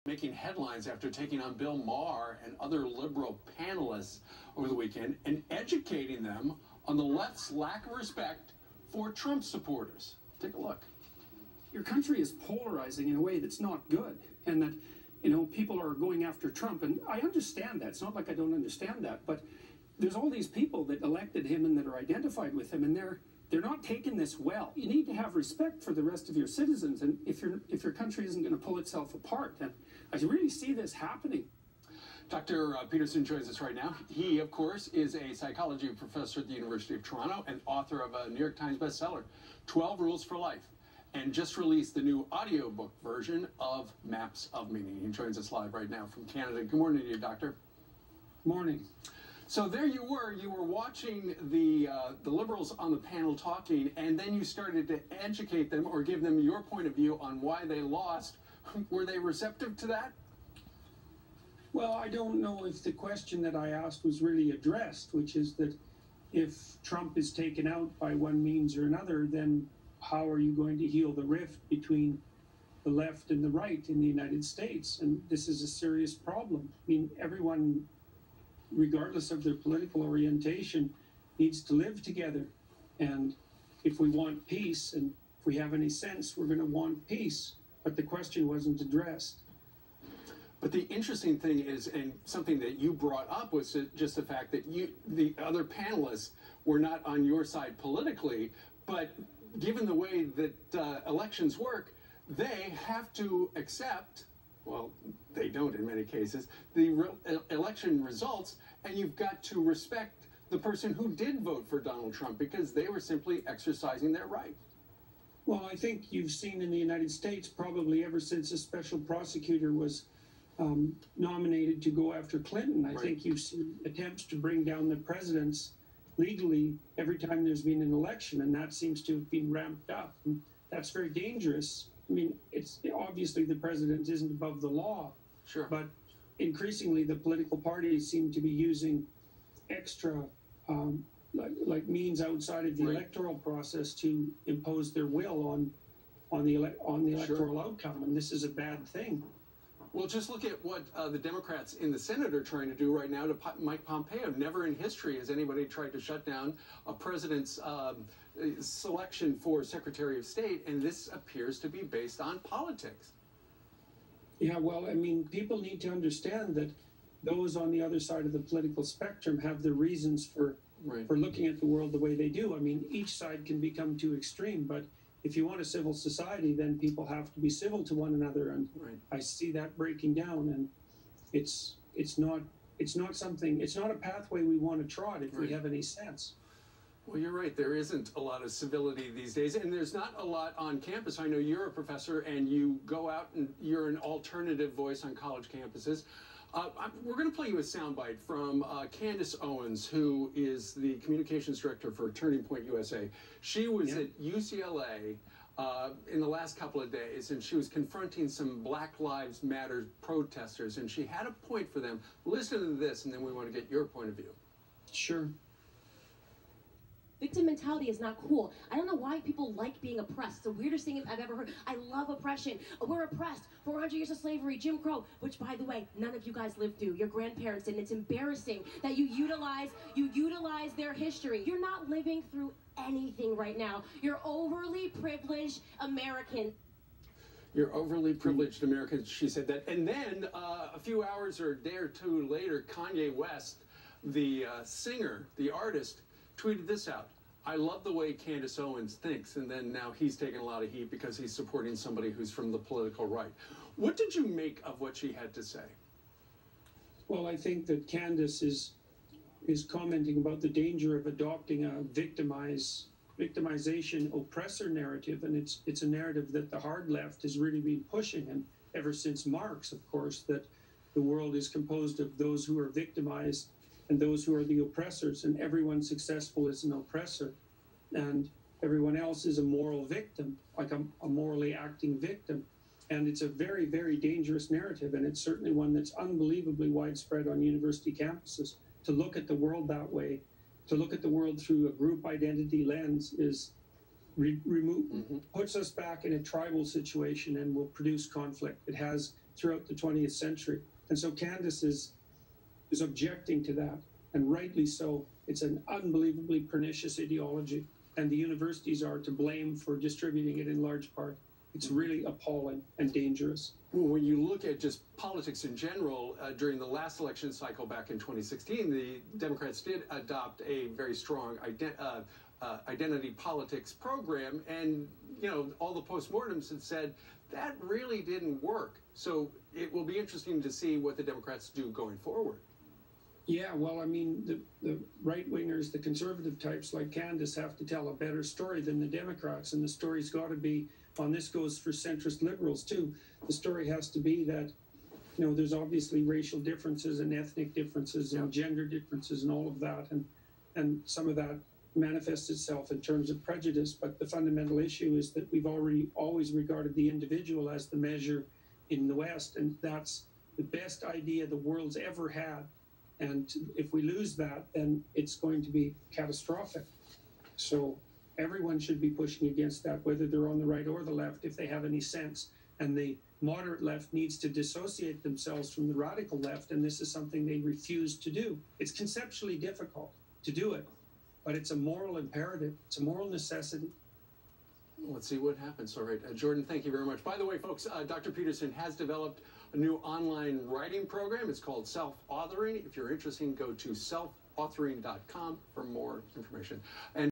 Making headlines after taking on Bill Maher and other liberal panelists over the weekend and educating them on the left's lack of respect for Trump supporters. Take a look. Your country is polarizing in a way that's not good, and that, you know, people are going after Trump, and I understand that. It's not like I don't understand that, but there's all these people that elected him and that are identified with him, and they're not taking this well. You need to have respect for the rest of your citizens, and if your country isn't going to pull itself apart, and I really see this happening. Dr. Peterson joins us right now. He, of course, is a psychology professor at the University of Toronto and author of a New York Times bestseller, 12 Rules for Life, and just released the new audiobook version of Maps of Meaning. He joins us live right now from Canada. Good morning to you, Doctor. Morning. So there you were watching the liberals on the panel talking, and then you started to educate them or give them your point of view on why they lost. Were they receptive to that? Well, I don't know if the question that I asked was really addressed, which is that if Trump is taken out by one means or another, then how are you going to heal the rift between the left and the right in the United States? And this is a serious problem. I mean, everyone, regardless of their political orientation, needs to live together. And if we want peace, and if we have any sense, we're going to want peace. But the question wasn't addressed. But the interesting thing is, and something that you brought up, was just the fact that the other panelists were not on your side politically, but given the way that elections work, they have to accept, well, they don't in many cases, the election results, and you've got to respect the person who did vote for Donald Trump because they were simply exercising their right. Well, I think you've seen in the United States, probably ever since a special prosecutor was nominated to go after Clinton, I think you've seen attempts to bring down the presidents legally every time there's been an election, and that seems to have been ramped up. And that's very dangerous. I mean, it's obviously the president isn't above the law, sure, but increasingly the political parties seem to be using extra like means outside of the electoral process to impose their will on the electoral outcome, and this is a bad thing. Well, just look at what the Democrats in the Senate are trying to do right now to Mike Pompeo. Never in history has anybody tried to shut down a president's selection for Secretary of State, and this appears to be based on politics. Yeah, well, I mean, people need to understand that those on the other side of the political spectrum have their reasons for looking at the world the way they do. I mean, each side can become too extreme, but if you want a civil society, then people have to be civil to one another, and I see that breaking down. And it's not a pathway we want to trot if we have any sense. Well, you're right. There isn't a lot of civility these days, and there's not a lot on campus. I know you're a professor, and you go out and you're an alternative voice on college campuses. We're going to play you a soundbite from Candace Owens, who is the communications director for Turning Point USA. She was at UCLA in the last couple of days, and she was confronting some Black Lives Matter protesters, and she had a point for them. Listen to this, and then we want to get your point of view. Sure. Victim mentality is not cool. I don't know why people like being oppressed. It's the weirdest thing I've ever heard. I love oppression. We're oppressed. 400 years of slavery, Jim Crow, which, by the way, none of you guys lived through. Your grandparents did. And it's embarrassing that you utilize their history. You're not living through anything right now. You're overly privileged American. You're overly privileged Americans, she said that. And then a few hours or a day or two later, Kanye West, the singer, the artist, tweeted this out. I love the way Candace Owens thinks, and then now he's taking a lot of heat because he's supporting somebody who's from the political right. What did you make of what she had to say? Well, I think that Candace is commenting about the danger of adopting a victimization oppressor narrative, and it's a narrative that the hard left has really been pushing, and ever since Marx, of course, that the world is composed of those who are victimized and those who are the oppressors, and everyone successful is an oppressor, and everyone else is a moral victim, like a morally acting victim. And it's a very, very dangerous narrative, and it's certainly one that's unbelievably widespread on university campuses. To look at the world that way, to look at the world through a group identity lens, is puts us back in a tribal situation and will produce conflict. It has throughout the 20th century. And so Candace is objecting to that, and rightly so. It's an unbelievably pernicious ideology, and the universities are to blame for distributing it in large part. It's really appalling and dangerous. Well, when you look at just politics in general, during the last election cycle back in 2016, the Democrats did adopt a very strong identity politics program, and all the postmortems have said that really didn't work. So it will be interesting to see what the Democrats do going forward. Yeah, well, I mean, the right-wingers, the conservative types like Candace have to tell a better story than the Democrats, and the story's got to be, and this goes for centrist liberals too, the story has to be that, there's obviously racial differences and ethnic differences and gender differences and all of that, and some of that manifests itself in terms of prejudice, but the fundamental issue is that we've always regarded the individual as the measure in the West, and that's the best idea the world's ever had. And if we lose that, then it's going to be catastrophic. So everyone should be pushing against that, whether they're on the right or the left, if they have any sense. And the moderate left needs to dissociate themselves from the radical left, and this is something they refuse to do. It's conceptually difficult to do it, but it's a moral imperative. It's a moral necessity. Let's see what happens. All right, Jordan, thank you very much. By the way, folks, Dr. Peterson has developed a new online writing program. It's called Self-Authoring. If you're interested, go to selfauthoring.com for more information. And